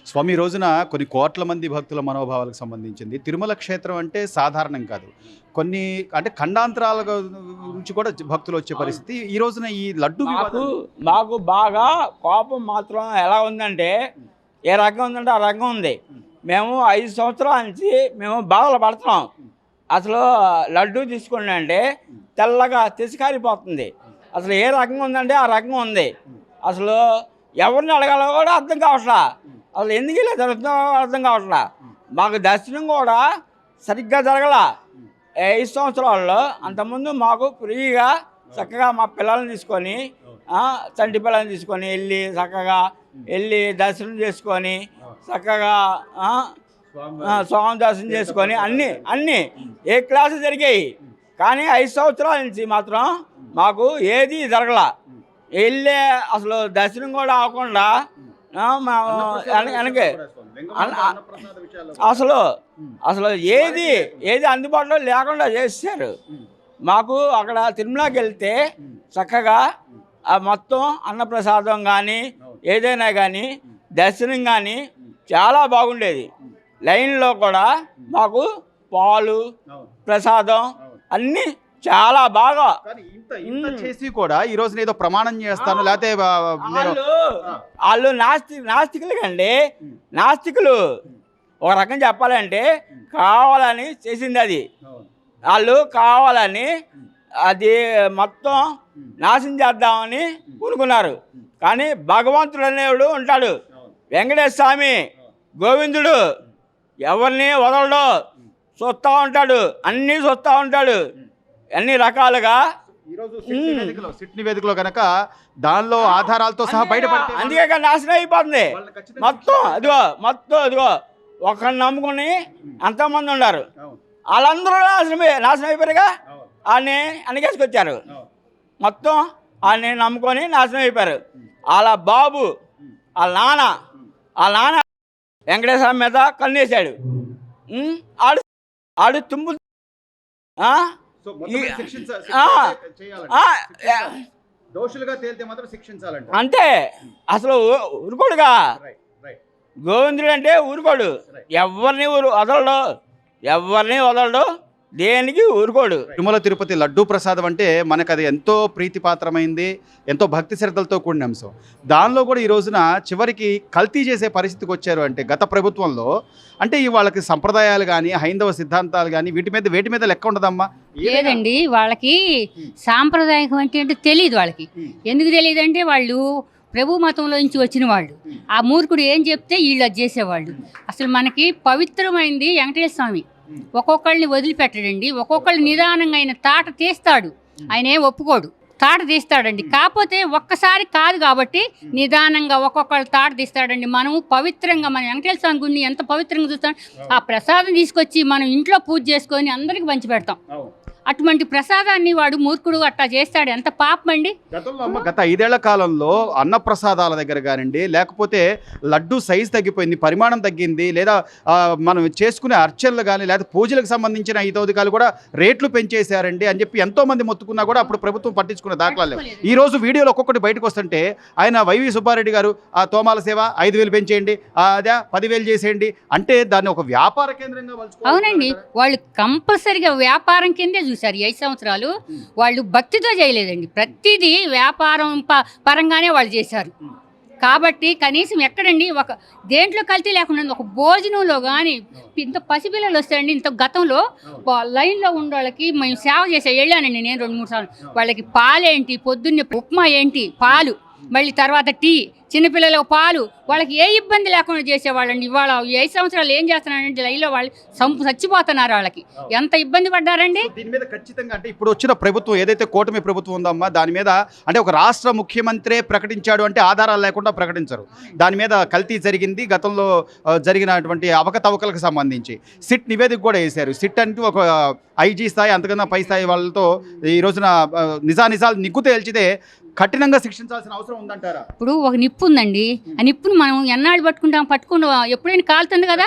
స్వామి, ఈ రోజున కొన్ని కోట్ల మంది భక్తుల మనోభావాలకు సంబంధించింది. తిరుమల క్షేత్రం అంటే సాధారణం కాదు. కొన్ని అంటే ఖండాంతరాల నుంచి కూడా భక్తులు వచ్చే పరిస్థితి. ఈ రోజున ఈ లడ్డు మాకు బాగా కోపం మాత్రం ఎలా ఉందంటే, ఏ రకం ఉందంటే ఆ రకం ఉంది. మేము 5 సంవత్సరాల నుంచి మేము బాధలు పడుతున్నాం. అసలు లడ్డు తీసుకున్నా అంటే తెల్లగా తెసికారిపోతుంది. అసలు ఏ రకంగా ఉందంటే ఆ రకంగా ఉంది. అసలు ఎవరిని అడగాలో కూడా అర్థం కావట్లా. అసలు ఎందుకు ఇలా జరుగుతుందో అర్థం కావట్లా. మాకు దర్శనం కూడా సరిగ్గా జరగల 5 సంవత్సరాల్లో. అంతకుముందు మాకు ఫ్రీగా చక్కగా మా పిల్లల్ని తీసుకొని, చంటి పిల్లల్ని తీసుకొని చక్కగా వెళ్ళి దర్శనం చేసుకొని చక్కగా స్వామి దర్శనం చేసుకొని అన్నీ ఏ క్లాసు జరిగాయి. కానీ 5 సంవత్సరాల నుంచి మాత్రం మాకు ఏది జరగల. వెళ్ళే అసలు దర్శనం కూడా అవ్వకుండా వెనకే అసలు ఏది అందుబాటులో లేకుండా చేశారు. మాకు అక్కడ తిరుమలకి వెళ్తే చక్కగా మొత్తం అన్నప్రసాదం కానీ ఏదైనా కానీ దర్శనం కానీ చాలా బాగుండేది. లైన్లో కూడా మాకు పాలు ప్రసాదం అన్నీ చాలా బాగా చేసి కూడా ఈ రోజున ఏదో ప్రమాణం చేస్తాను లేకపోతే వాళ్ళు నాస్తికులు కండి. నాస్తికులు ఒక రకం చెప్పాలంటే కావాలని చేసింది అది. వాళ్ళు కావాలని అది మొత్తం నాశనం చేద్దామని అనుకున్నారు. కానీ భగవంతుడు అనేవాడు ఉంటాడు. వెంకటేశ్వర స్వామి గోవిందుడు ఎవరిని వదలడు, చూస్తూ ఉంటాడు, అన్నీ చూస్తూ ఉంటాడు అన్ని రకాలుగా. సిట్ నివేదికలో కనుక దానిలో ఆధారాలతో సహా బయటపడి అందుకే నాశనం అయిపోతుంది మొత్తం అదిగో ఒకరిని నమ్ముకుని ఎంతోమంది ఉన్నారు. వాళ్ళందరూ నాశనం అయిపోయారుగా. ఆయన్ని అనికేసుకొచ్చారు. మొత్తం ఆయన్ని నమ్ముకొని నాశనం అయిపోయారు. వాళ్ళ బాబు వాళ్ళ నాన్న వెంకటేశ్వర మీద కన్నేశాడు. ఆడు తుమ్ము అంటే అసలు ఊరుకోడుగా. గోవిందుడు అంటే ఊరుకోడు. ఎవరిని వదలడు, దేనికి ఊరుకోడు. తిరుమల తిరుపతి లడ్డూ ప్రసాదం అంటే మనకు అది ఎంతో ప్రీతిపాత్రమైంది, ఎంతో భక్తి శ్రద్ధలతో కూడిన అంశం. దానిలో కూడా ఈ రోజున చివరికి కల్తీ చేసే పరిస్థితికి వచ్చారు. అంటే గత ప్రభుత్వంలో అంటే వాళ్ళకి సంప్రదాయాలు కానీ హైందవ సిద్ధాంతాలు కానీ వేటి మీద లెక్క ఉండదమ్మా. లేదండి, వాళ్ళకి సాంప్రదాయం అంటే తెలియదు. వాళ్ళకి ఎందుకు తెలియదు అంటే వాళ్ళు ప్రభు మతంలో నుంచి వచ్చిన వాళ్ళు. ఆ మూర్ఖుడు ఏం చెప్తే వీళ్ళు అది చేసేవాళ్ళు. అసలు మనకి పవిత్రమైంది వెంకటేశ్వర స్వామి. ఒక్కొక్కళ్ళని వదిలిపెట్టడండి. ఒక్కొక్కళ్ళు నిదానంగా ఆయన తాట తీస్తాడు. ఆయన ఏం ఒప్పుకోడు, తాట తీస్తాడండి. కాకపోతే ఒక్కసారి కాదు కాబట్టి నిదానంగా ఒక్కొక్కళ్ళు తాట తీస్తాడండి. మనము పవిత్రంగా మన వెంకటేశ్వర స్వామి గుడిని ఎంత పవిత్రంగా చూస్తాం. ఆ ప్రసాదం తీసుకొచ్చి మనం ఇంట్లో పూజ చేసుకొని అందరికి పంచిపెడతాం. అటువంటి ప్రసాదాన్ని వాడు మూర్ఖుడు అట్లా చేస్తాడు. ఎంత పాపం అండి. గత 5 ఏళ్ల కాలంలో అన్న ప్రసాదాల దగ్గర కానివ్వండి, లేకపోతే లడ్డు సైజు తగ్గిపోయింది, పరిమాణం తగ్గింది, లేదా మనం చేసుకునే అర్చనలు కానీ లేదా పూజలకు సంబంధించిన హితోధికాలు కూడా రేట్లు పెంచేశారండి అని చెప్పి ఎంతో మంది మొత్తుకున్నా కూడా అప్పుడు ప్రభుత్వం పట్టించుకునే దాఖలాలు లేవు. ఈ రోజు వీడియోలో ఒక్కొక్కటి బయటకు వస్తుంటే ఆయన వైవి సుబ్బారెడ్డి గారు ఆ తోమాల సేవ 5,000 పెంచేయండి, అదే 10,000 చేసేయండి అంటే దాన్ని ఒక వ్యాపార కేంద్రంగా. అవునండి, వాళ్ళు కంపల్సరిగా వ్యాపారం కిందే చూశారు. 5 సంవత్సరాలు వాళ్ళు భక్తితో చేయలేదండి. ప్రతిదీ వ్యాపారం పరంగానే వాళ్ళు చేశారు. కాబట్టి కనీసం ఎక్కడండి ఒక దేంట్లో కల్తీ లేకుండా ఒక భోజనంలో కానీ ఇంత పసిపిల్లలు వస్తాయండి. ఇంత గతంలో లైన్లో ఉన్న వాళ్ళకి మేము సేవ చేసే వెళ్ళానండి నేను 2-3 సార్లు. వాళ్ళకి పాలేంటి, పొద్దున్నే ఉప్మా ఏంటి, పాలు, మళ్ళీ తర్వాత టీ, చిన్నపిల్లలకు పాలు, వాళ్ళకి ఏ ఇబ్బంది లేకుండా చేసేవాళ్ళండి. ఇవాళ 5 సంవత్సరాలు ఏం చేస్తున్నారంటే లైన్లో వాళ్ళు చచ్చిపోతున్నారు. వాళ్ళకి ఎంత ఇబ్బంది పడ్డారండి. దీని మీద ఖచ్చితంగా అంటే ఇప్పుడు వచ్చిన ప్రభుత్వం ఏదైతే కూటమి ప్రభుత్వం ఉందమ్మా, దాని మీద అంటే ఒక రాష్ట్ర ముఖ్యమంత్రి ప్రకటించాడు అంటే ఆధారాలు లేకుండా ప్రకటించరు. దాని మీద కల్తీ జరిగింది, గతంలో జరిగినటువంటి అవకతవకలకు సంబంధించి సిట్ నివేదిక కూడా వేశారు. సిట్ అంటూ ఒక ఐజీ స్థాయి అంతకన్నా పై స్థాయి వాళ్ళతో ఈ రోజున నిజాలు నిగ్గు తేల్చితే కఠినంగా శిక్షించాల్సిన అవసరం ఉందంటారా? ఇప్పుడు ఒక నిప్పు నిప్పు ఉందండి. ఆ నిప్పును మనం ఎన్నాళ్ళు పట్టుకుంటాం ఎప్పుడైనా కాలుతుంది కదా,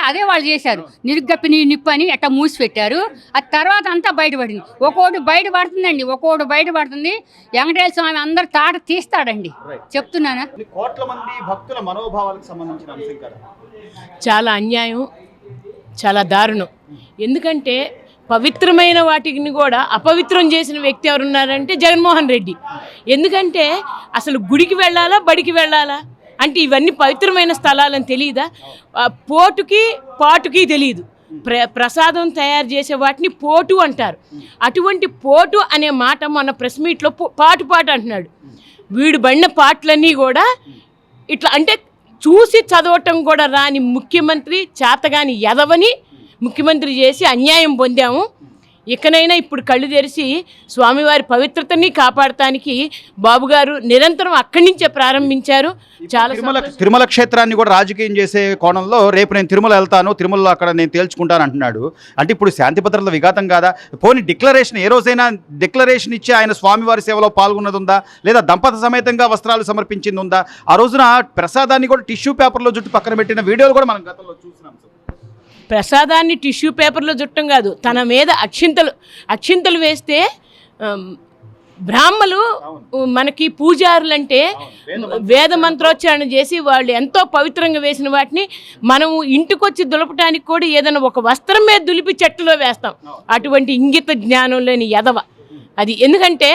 అదే వాళ్ళు చేశారు. నిరుగప్పి నిప్పు అని ఎట్లా మూసి పెట్టారు. ఆ తర్వాత అంతా బయటపడింది. ఒక్కోటి బయటపడుతుందండి, ఒక్కోటి బయటపడుతుంది. వెంకటేశ్వర స్వామి అందరు తాట తీస్తాడండి, చెప్తున్నానా. కోట్ల మంది భక్తుల మనోభావాలకు సంబంధించిన అంశం కదా. చాలా అన్యాయం, చాలా దారుణం. ఎందుకంటే పవిత్రమైన వాటిని కూడా అపవిత్రం చేసిన వ్యక్తి ఎవరున్నారంటే జగన్మోహన్ రెడ్డి. ఎందుకంటే అసలు గుడికి వెళ్ళాలా, బడికి వెళ్ళాలా అంటే ఇవన్నీ పవిత్రమైన స్థలాలని తెలియదా? పాటుకి తెలియదు. ప్రసాదం తయారు చేసే వాటిని పోటు అంటారు. అటువంటి పోటు అనే మాట మొన్న ప్రెస్ మీట్లో పాటు అంటున్నాడు. వీడు పడిన పాటలన్నీ కూడా ఇట్లా అంటే చూసి చదవటం కూడా రాని ముఖ్యమంత్రి, చేతగాని ఎదవని ముఖ్యమంత్రి చేసి అన్యాయం పొందాము. ఇకనైనా ఇప్పుడు కళ్ళు తెరిచి స్వామివారి పవిత్రతని కాపాడటానికి బాబు గారు నిరంతరం అక్కడి నుంచే ప్రారంభించారు. చాలా తిరుమల క్షేత్రాన్ని కూడా రాజకీయం చేసే కోణంలో రేపు నేను తిరుమల వెళ్తాను, తిరుమలలో అక్కడ నేను తేల్చుకుంటాను అంటున్నాడు. అంటే ఇప్పుడు శాంతి భద్రతల విఘాతం కాదా? పోనీ డిక్లరేషన్ ఏ రోజైనా డిక్లరేషన్ ఇచ్చి ఆయన స్వామివారి సేవలో పాల్గొన్నది ఉందా? లేదా దంపత సమేతంగా వస్త్రాలు సమర్పించింది ఉందా? ఆ రోజున ప్రసాదాన్ని కూడా టిష్యూ పేపర్లో జుట్టు పక్కన పెట్టిన వీడియోలు కూడా మనం గతంలో చూసినాం. ప్రసాదాన్ని టిష్యూ పేపర్లో చుట్టం కాదు, తన మీద అక్షింతలు వేస్తే బ్రాహ్మలు మనకి పూజారులు అంటే వేద మంత్రోచ్చారణ చేసి వాళ్ళు ఎంతో పవిత్రంగా వేసిన వాటిని మనము ఇంటికొచ్చి దులపటానికి కూడా ఏదైనా ఒక వస్త్రం మీద దులిపి చెట్టులో వేస్తాం. అటువంటి ఇంగిత జ్ఞానం లేని ఎదవ అది. ఎందుకంటే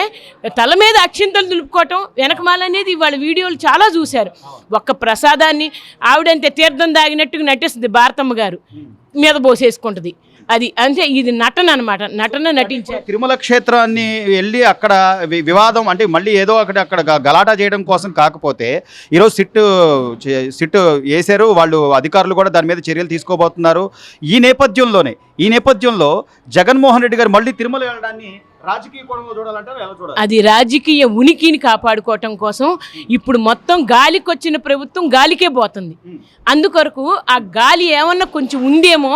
తల మీద అక్షింతలు దులుపుకోవటం వెనకమాలనేది వాళ్ళ వీడియోలు చాలా చూశారు. ఒక్క ప్రసాదాన్ని ఆవిడంతే తీర్థం దాగినట్టుగా నటిస్తుంది భారతమ్మ గారు, మీద పోసేసుకుంటుంది. అది అంటే ఇది నటన అనమాట, నటన నటించారు. తిరుమల క్షేత్రాన్ని వెళ్ళి అక్కడ వివాదం అంటే మళ్ళీ ఏదో ఒకటి అక్కడ గలాటా చేయడం కోసం కాకపోతే ఈరోజు సిట్టు వేశారు వాళ్ళు, అధికారులు కూడా దాని మీద చర్యలు తీసుకోబోతున్నారు. ఈ నేపథ్యంలో జగన్మోహన్ రెడ్డి గారు మళ్ళీ తిరుమల వెళ్ళడాన్ని రాజకీయ కోణంలో చూడాలంటారు, ఎలా చూడాలి? అది రాజకీయ ఉనికిని కాపాడుకోవటం కోసం ఇప్పుడు మొత్తం గాలికి వచ్చిన ప్రభుత్వం గాలికే పోతుంది. అందుకొరకు ఆ గాలి ఏమన్నా కొంచెం ఉందేమో,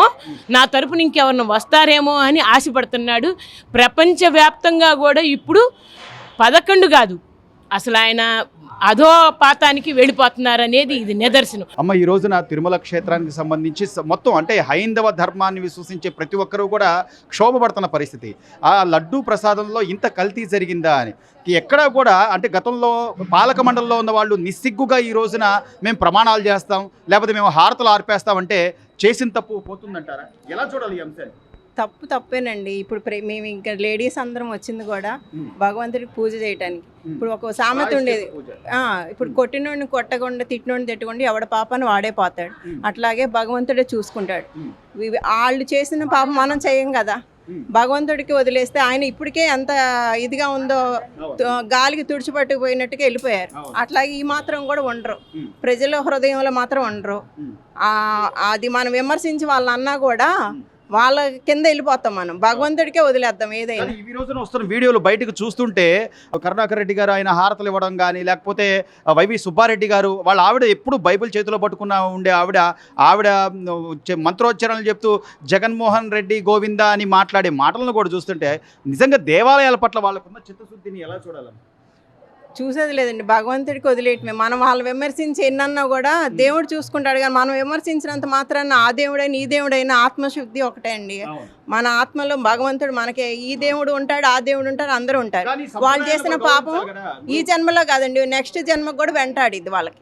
నా తరపున ఇంకెవరన్నా వస్తారేమో అని ఆశపడుతున్నాడు. ప్రపంచవ్యాప్తంగా కూడా ఇప్పుడు 11 కాదు అసలు ఆయన అధోపాతానికి వెళ్ళిపోతున్నారనేది ఇది నిదర్శనం. అమ్మ, ఈ రోజున తిరుమల క్షేత్రానికి సంబంధించి మొత్తం అంటే హైందవ ధర్మాన్ని విశ్వసించే ప్రతి ఒక్కరూ కూడా క్షోభపడుతున్న పరిస్థితి. ఆ లడ్డూ ప్రసాదంలో ఇంత కల్తీ జరిగిందా అని ఎక్కడా కూడా అంటే గతంలో పాలక మండలిలో ఉన్న వాళ్ళు నిస్సిగ్గుగా ఈ రోజున మేము ప్రమాణాలు చేస్తాం, లేకపోతే మేము హారతలు ఆర్పేస్తామంటే చేసిన తప్పు పోతుందంటారా? ఎలా చూడాలి ఈ అంశాన్ని? తప్పేనండి. ఇప్పుడు మేము ఇంకా లేడీస్ అందరం వచ్చింది కూడా భగవంతుడికి పూజ చేయటానికి. ఇప్పుడు ఒక సామెత ఉండేది, ఇప్పుడు కొట్టినోడిని కొట్టకుండా తిట్టినోడిని తిట్టకుండా ఎవడ పాపాన్ని వాడే పోతాడు. అట్లాగే భగవంతుడే చూసుకుంటాడు. వాళ్ళు చేసిన పాపం మనం చేయం కదా, భగవంతుడికి వదిలేస్తే ఆయన ఇప్పటికే ఎంత ఇదిగా ఉందో గాలికి తుడిచిపట్టుకుపోయినట్టుగా వెళ్ళిపోయారు. అట్లాగే ఈ మాత్రం కూడా ఉండరు, ప్రజల హృదయంలో మాత్రం ఉండరు. అది మనం విమర్శించి వాళ్ళన్నా కూడా వాళ్ళ కింద వెళ్ళిపోతాం, మనం భగవంతుడికే వదిలేద్దాం ఏదైనా. ఈ రోజున వస్తున్న వీడియోలు బయటకు చూస్తుంటే కరుణాకర్ రెడ్డి గారు ఆయన హారతలు ఇవ్వడం కానీ, లేకపోతే వైవి సుబ్బారెడ్డి గారు వాళ్ళ ఆవిడ ఎప్పుడు బైబిల్ చేతిలో పట్టుకున్న ఉండే ఆవిడ మంత్రోచ్చరణలు చెప్తూ జగన్మోహన్ రెడ్డి గోవిందా అని మాట్లాడే మాటలను కూడా చూస్తుంటే నిజంగా దేవాలయాల పట్ల వాళ్ళకున్న చిత్తశుద్ధిని ఎలా చూడాలి? చూసేది లేదండి, భగవంతుడికి వదిలేయటమే. మనం వాళ్ళు విమర్శించి ఎన్నన్నా కూడా దేవుడు చూసుకుంటాడు, కానీ మనం విమర్శించినంత మాత్రాన ఆ దేవుడైనా ఈ దేవుడైనా ఆత్మశుద్ధి ఒకటే అండి. మన ఆత్మలో భగవంతుడు మనకి ఈ దేవుడు ఉంటాడు, ఆ దేవుడు ఉంటాడు, అందరూ ఉంటారు. వాళ్ళు చేసిన పాపం ఈ జన్మలో కాదండి, నెక్స్ట్ జన్మకు కూడా వెంటాడిద్ది వాళ్ళకి.